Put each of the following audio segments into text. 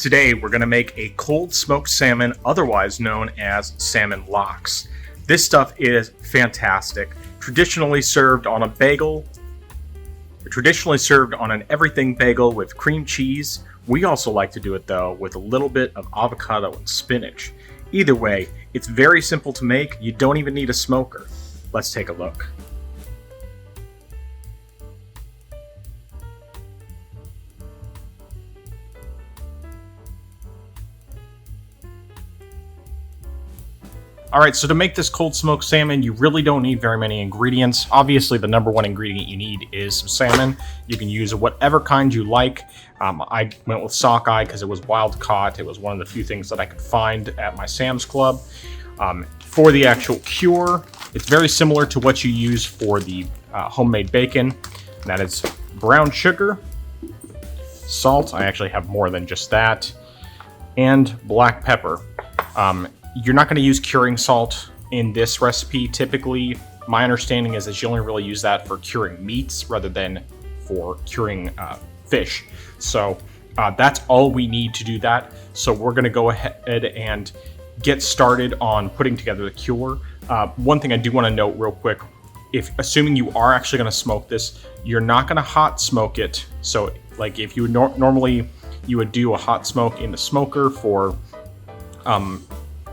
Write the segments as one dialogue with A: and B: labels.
A: Today we're going to make a cold smoked salmon, otherwise known as salmon lox. This stuff is fantastic. Traditionally served on a bagel, traditionally served on an everything bagel with cream cheese. We also like to do it though with a little bit of avocado and spinach. Either way, it's very simple to make. You don't even need a smoker. Let's take a look. Alright, so to make this cold smoked salmon, you really don't need very many ingredients. Obviously, the number one ingredient you need is some salmon. You can use whatever kind you like. I went with sockeye because it was wild caught. It was one of the few things that I could find at my Sam's Club. For the actual cure, it's very similar to what you use for the homemade bacon. And that is brown sugar, salt. I actually have more than just that. And black pepper. You're not going to use curing salt in this recipe. Typically, my understanding is that you only really use that for curing meats rather than for curing fish. So that's all we need to do that. So we're going to go ahead and get started on putting together the cure. One thing I do want to note real quick, assuming you are actually going to smoke this, you're not going to hot smoke it. So like if you would normally you would do a hot smoke in the smoker for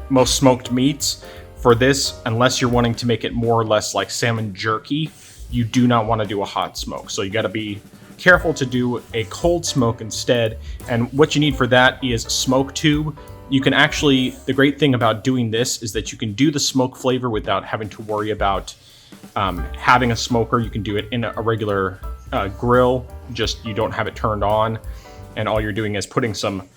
A: most smoked meats. For this, unless you're wanting to make it more or less like salmon jerky, you do not want to do a hot smoke. So you got to be careful to do a cold smoke instead. And what you need for that is a smoke tube. You can actually, the great thing about doing this is that you can do the smoke flavor without having to worry about having a smoker. You can do it in a regular grill, just you don't have it turned on. And all you're doing is putting some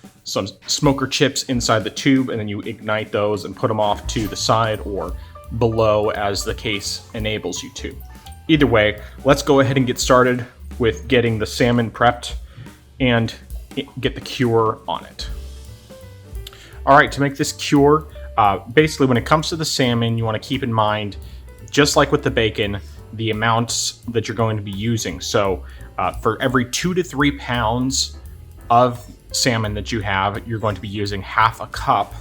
A: smoker chips inside the tube, and then you ignite those and put them off to the side or below as the case enables you to. Either way, let's go ahead and get started with getting the salmon prepped and get the cure on it. All right, to make this cure, basically when it comes to the salmon, you want to keep in mind, just like with the bacon, the amounts that you're going to be using. So for every 2 to 3 pounds of salmon that you have, you're going to be using half a cup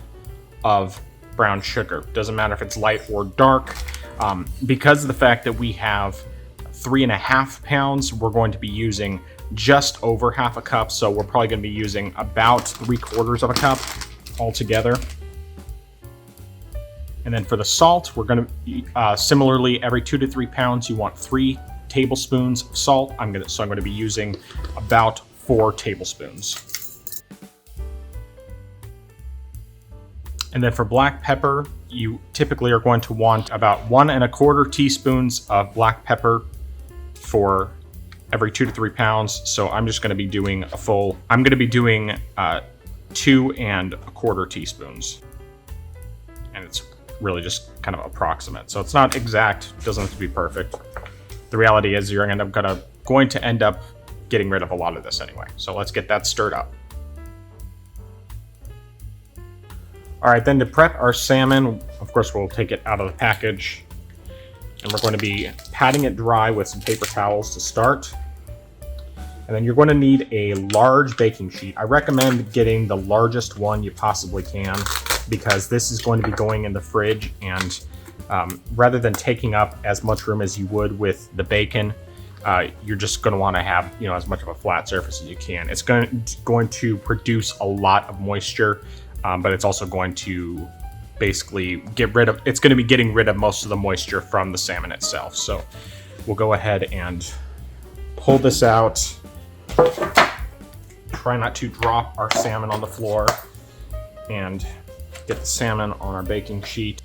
A: of brown sugar. Doesn't matter if it's light or dark. Because of the fact that we have 3.5 pounds, we're going to be using just over half a cup. So we're probably going to be using about 3/4 of a cup altogether. And then for the salt, we're going to similarly every 2 to 3 pounds, you want 3 tablespoons of salt. I'm going to be using about 4 tablespoons. And then for black pepper, you typically are going to want about 1.25 teaspoons of black pepper for every 2 to 3 pounds. So I'm just going to be doing 2.25 teaspoons. And it's really just kind of approximate. So it's not exact, it doesn't have to be perfect. The reality is you're going to end up getting rid of a lot of this anyway. So let's get that stirred up. All right, then to prep our salmon, of course, we'll take it out of the package and we're going to be patting it dry with some paper towels to start. And then you're going to need a large baking sheet. I recommend getting the largest one you possibly can because this is going to be going in the fridge, and rather than taking up as much room as you would with the bacon, you're just going to want to have as much of a flat surface as you can. It's going to produce a lot of moisture. But it's also going to basically it's going to be getting rid of most of the moisture from the salmon itself. So we'll go ahead and pull this out. Try not to drop our salmon on the floor and get the salmon on our baking sheet.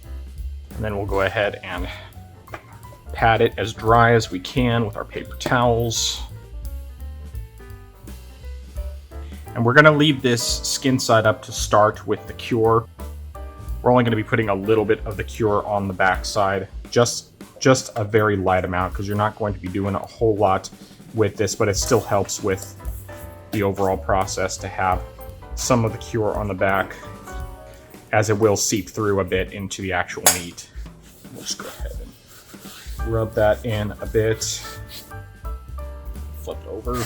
A: And then we'll go ahead and pat it as dry as we can with our paper towels. And we're going to leave this skin side up to start with the cure. We're only going to be putting a little bit of the cure on the back side, just a very light amount, because you're not going to be doing a whole lot with this, but it still helps with the overall process to have some of the cure on the back, as it will seep through a bit into the actual meat. We'll just go ahead and rub that in a bit. Flip it over.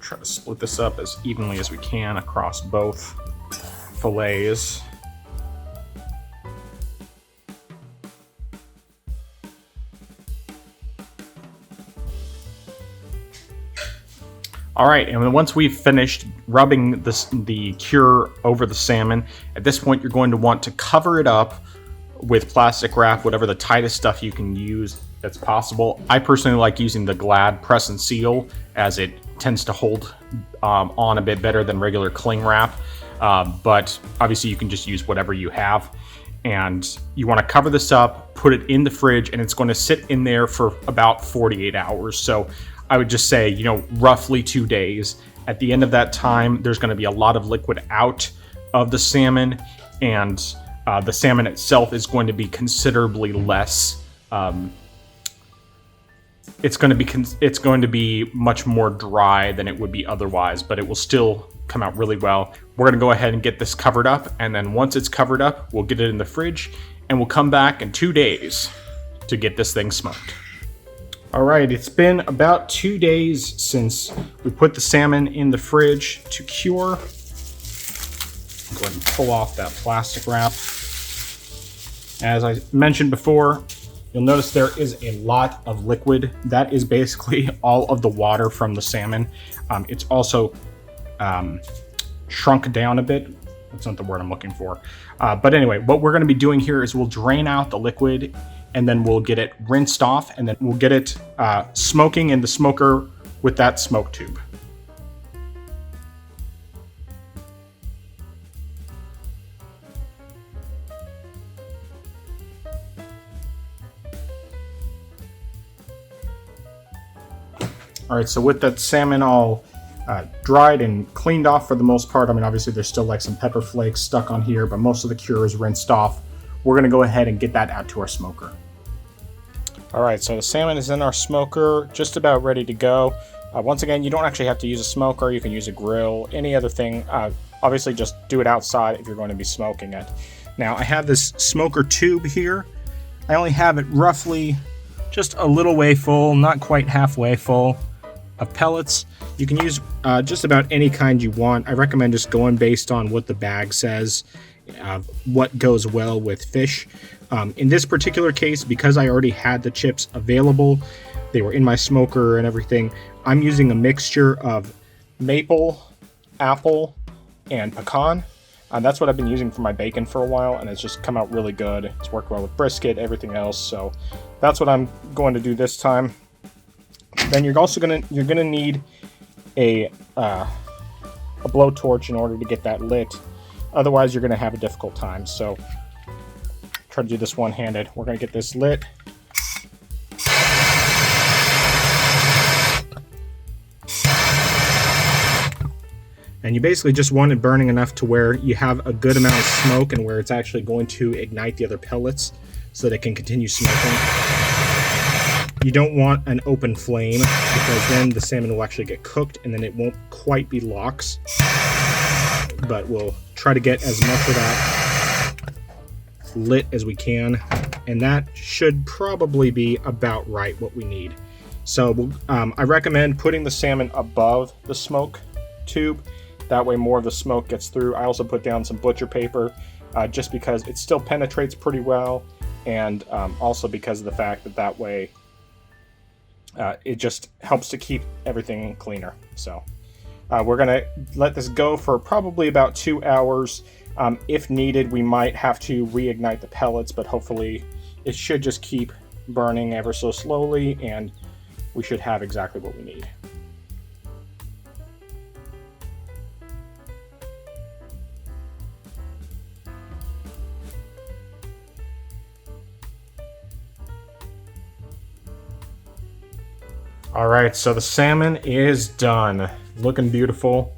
A: Try to split this up as evenly as we can across both fillets. All right, and once we've finished rubbing the cure over the salmon, at this point you're going to want to cover it up with plastic wrap, whatever the tightest stuff you can use that's possible. I personally like using the Glad press and seal, as it tends to hold on a bit better than regular cling wrap, but obviously you can just use whatever you have. And you want to cover this up, put it in the fridge, and it's going to sit in there for about 48 hours. So I would just say, roughly 2 days. At the end of that time, there's going to be a lot of liquid out of the salmon, and the salmon itself is going to be considerably less. It's going to be much more dry than it would be otherwise, but it will still come out really well. We're going to go ahead and get this covered up, and then once it's covered up, we'll get it in the fridge, and we'll come back in 2 days to get this thing smoked. All right, it's been about 2 days since we put the salmon in the fridge to cure. Go ahead and pull off that plastic wrap. As I mentioned before, you'll notice there is a lot of liquid. That is basically all of the water from the salmon. It's also shrunk down a bit. That's not the word I'm looking for. But anyway, what we're going to be doing here is we'll drain out the liquid, and then we'll get it rinsed off, and then we'll get it smoking in the smoker with that smoke tube. All right, so with that salmon all dried and cleaned off for the most part, obviously there's still like some pepper flakes stuck on here, but most of the cure is rinsed off. We're gonna go ahead and get that out to our smoker. All right, so the salmon is in our smoker, just about ready to go. Once again, you don't actually have to use a smoker. You can use a grill, any other thing. Obviously, just do it outside if you're going to be smoking it. Now, I have this smoker tube here. I only have it roughly just a little way full, not quite halfway full of pellets. You can use just about any kind you want. I recommend just going based on what the bag says, what goes well with fish. In this particular case, because I already had the chips available, they were in my smoker and everything, I'm using a mixture of maple, apple, and pecan. That's what I've been using for my bacon for a while, and it's just come out really good. It's worked well with brisket, everything else, so that's what I'm going to do this time. Then you're also gonna need a blowtorch in order to get that lit. Otherwise, you're gonna have a difficult time. So try to do this one-handed. We're gonna get this lit. And you basically just want it burning enough to where you have a good amount of smoke and where it's actually going to ignite the other pellets so that it can continue smoking. You don't want an open flame because then the salmon will actually get cooked and then it won't quite be lox. But we'll try to get as much of that lit as we can, and that should probably be about right what we need. So I recommend putting the salmon above the smoke tube. That way more of the smoke gets through. I also put down some butcher paper just because it still penetrates pretty well, and also because of the fact that way it just helps to keep everything cleaner. So we're gonna let this go for probably about 2 hours. If needed, we might have to reignite the pellets, but hopefully it should just keep burning ever so slowly, and we should have exactly what we need. All right, so the salmon is done. Looking beautiful.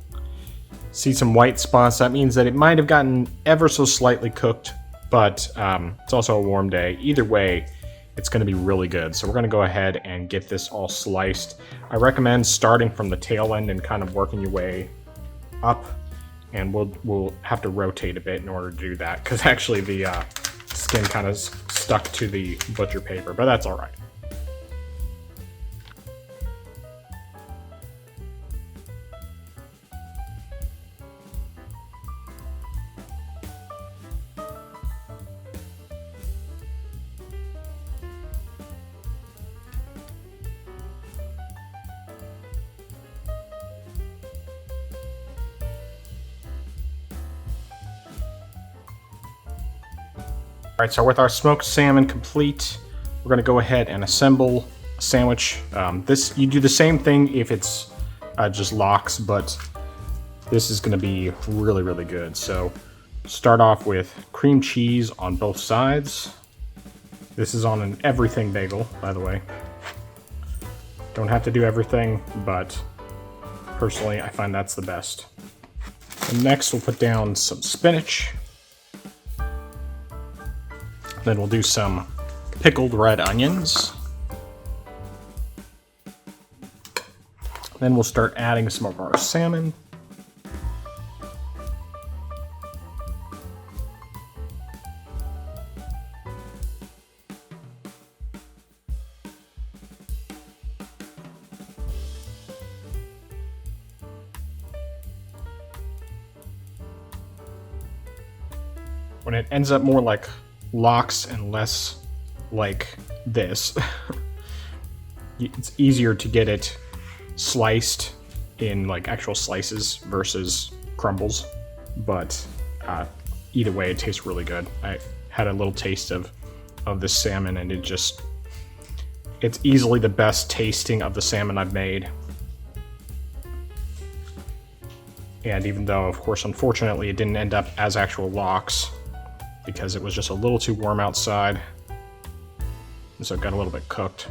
A: See some white spots. That means that it might have gotten ever so slightly cooked, but it's also a warm day. Either way, it's going to be really good. So we're going to go ahead and get this all sliced. I recommend starting from the tail end and kind of working your way up, and we'll have to rotate a bit in order to do that because actually the skin kind of stuck to the butcher paper, but that's all right. right, so with our smoked salmon complete, we're gonna go ahead and assemble a sandwich. You do the same thing if it's just lox, but this is gonna be really, really good. So start off with cream cheese on both sides. This is on an everything bagel, by the way. Don't have to do everything, but personally, I find that's the best. And next, we'll put down some spinach. Then we'll do some pickled red onions. Then we'll start adding some of our salmon. When it ends up more like lox and less like this, it's easier to get it sliced in like actual slices versus crumbles, but either way it tastes really good. I had a little taste of this salmon, and it's easily the best tasting of the salmon I've made. And even though, of course, unfortunately it didn't end up as actual lox because it was just a little too warm outside, and so it got a little bit cooked.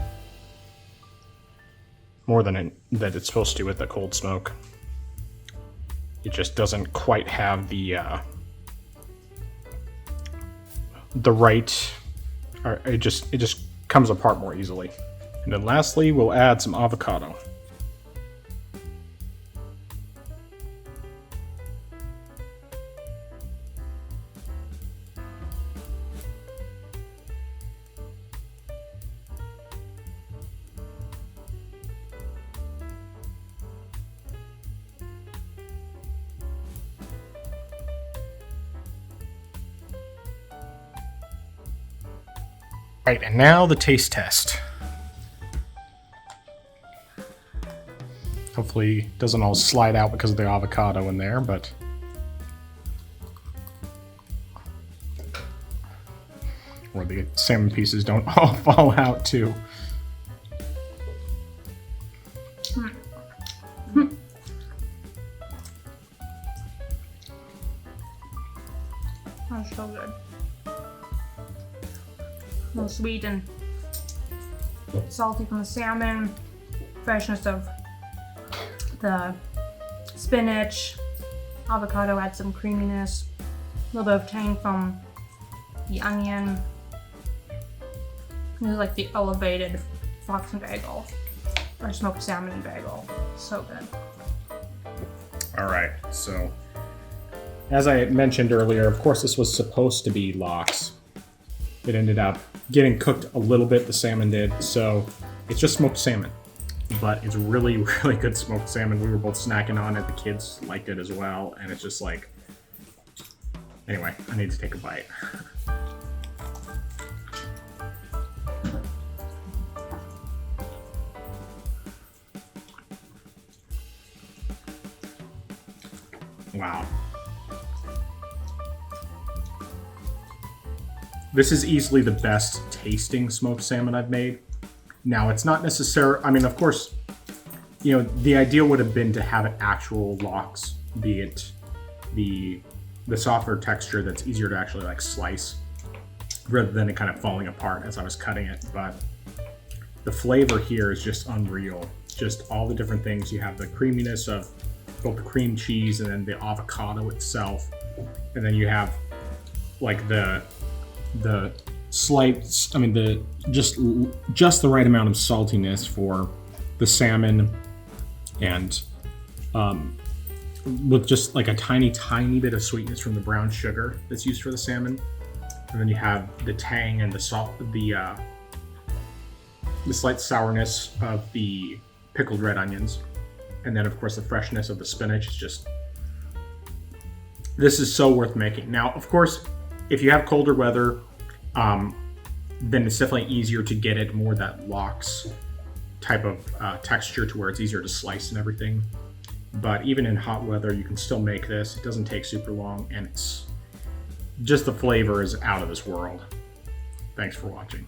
A: More than that it's supposed to with the cold smoke. It just doesn't quite have the right, or it just comes apart more easily. And then lastly, we'll add some avocado. Right, and now the taste test. Hopefully it doesn't all slide out because of the avocado in there, but or the salmon pieces don't all fall out too.
B: That's so good. A little sweet and salty from the salmon, freshness of the spinach, avocado adds some creaminess, a little bit of tang from the onion. This is like the elevated fox and bagel, or smoked salmon and bagel. So good.
A: All right, so as I mentioned earlier, of course this was supposed to be lox. It ended up getting cooked a little bit, the salmon did, so it's just smoked salmon. But it's really, really good smoked salmon. We were both snacking on it, the kids liked it as well, and it's just like... Anyway, I need to take a bite. Wow. This is easily the best tasting smoked salmon I've made. Now, it's not necessary. I mean, of course, you know, the ideal would have been to have an actual lox, be it the softer texture that's easier to actually like slice, rather than it kind of falling apart as I was cutting it. But the flavor here is just unreal. Just all the different things. You have the creaminess of both the cream cheese and then the avocado itself, and then you have like the slight, I mean, the just the right amount of saltiness for the salmon, and with just like a tiny bit of sweetness from the brown sugar that's used for the salmon, and then you have the tang and the salt, the slight sourness of the pickled red onions, and then of course the freshness of the spinach. It's just, this is so worth making. Now, of course, if you have colder weather, then it's definitely easier to get it more that lox type of texture to where it's easier to slice and everything. But even in hot weather, you can still make this. It doesn't take super long, and it's just, the flavor is out of this world. Thanks for watching.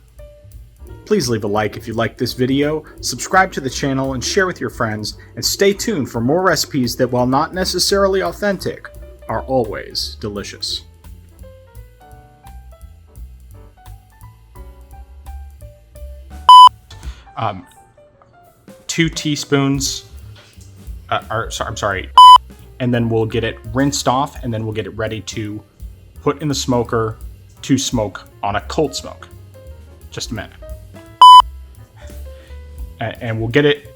A: Please leave a like if you liked this video, subscribe to the channel and share with your friends, and stay tuned for more recipes that, while not necessarily authentic, are always delicious. Um, 2 teaspoons, and then we'll get it rinsed off, and then we'll get it ready to put in the smoker to smoke on a cold smoke. Just a minute. And we'll get it